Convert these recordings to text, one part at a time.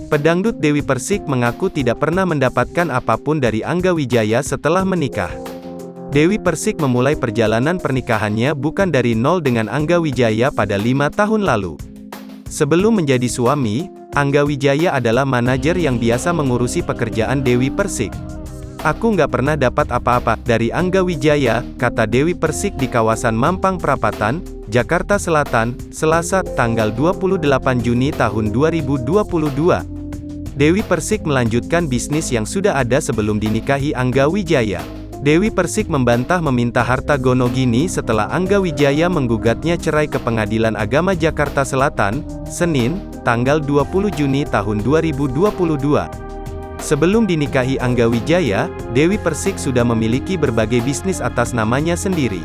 Pedangdut Dewi Persik mengaku tidak pernah mendapatkan apapun dari Angga Wijaya setelah menikah. Dewi Persik memulai perjalanan pernikahannya bukan dari nol dengan Angga Wijaya pada 5 tahun lalu. Sebelum menjadi suami, Angga Wijaya adalah manajer yang biasa mengurusi pekerjaan Dewi Persik. "Aku nggak pernah dapat apa-apa dari Angga Wijaya," kata Dewi Persik di kawasan Mampang Perapatan, Jakarta Selatan, Selasa, tanggal 28 Juni tahun 2022. Dewi Persik melanjutkan bisnis yang sudah ada sebelum dinikahi Angga Wijaya. Dewi Persik membantah meminta harta gonogini setelah Angga Wijaya menggugatnya cerai ke Pengadilan Agama Jakarta Selatan, Senin, tanggal 20 Juni tahun 2022. Sebelum dinikahi Angga Wijaya, Dewi Persik sudah memiliki berbagai bisnis atas namanya sendiri.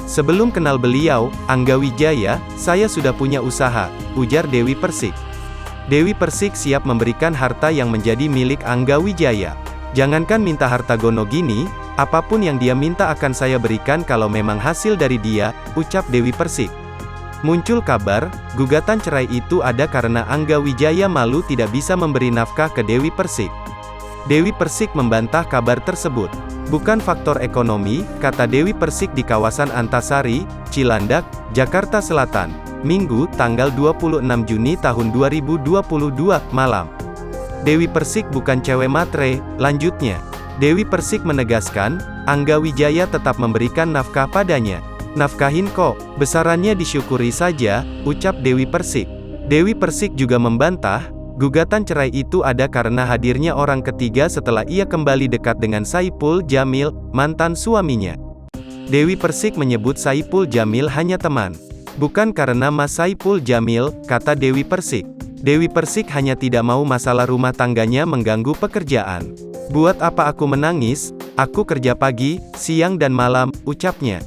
"Sebelum kenal beliau, Angga Wijaya, saya sudah punya usaha," ujar Dewi Persik. Dewi Persik siap memberikan harta yang menjadi milik Angga Wijaya. "Jangankan minta harta gonogini, apapun yang dia minta akan saya berikan kalau memang hasil dari dia," ucap Dewi Persik. Muncul kabar, gugatan cerai itu ada karena Angga Wijaya malu tidak bisa memberi nafkah ke Dewi Persik. Dewi Persik membantah kabar tersebut. "Bukan faktor ekonomi," kata Dewi Persik di kawasan Antasari, Cilandak, Jakarta Selatan, Minggu, tanggal 26 Juni tahun 2022, malam. "Dewi Persik bukan cewek matre," lanjutnya. Dewi Persik menegaskan, Angga Wijaya tetap memberikan nafkah padanya. "Nafkahin kok, besarannya disyukuri saja," ucap Dewi Persik. Dewi Persik juga membantah, gugatan cerai itu ada karena hadirnya orang ketiga setelah ia kembali dekat dengan Saipul Jamil, mantan suaminya. Dewi Persik menyebut Saipul Jamil hanya teman. "Bukan karena Mas Saipul Jamil," kata Dewi Persik. Dewi Persik hanya tidak mau masalah rumah tangganya mengganggu pekerjaan. "Buat apa aku menangis? Aku kerja pagi, siang dan malam," ucapnya.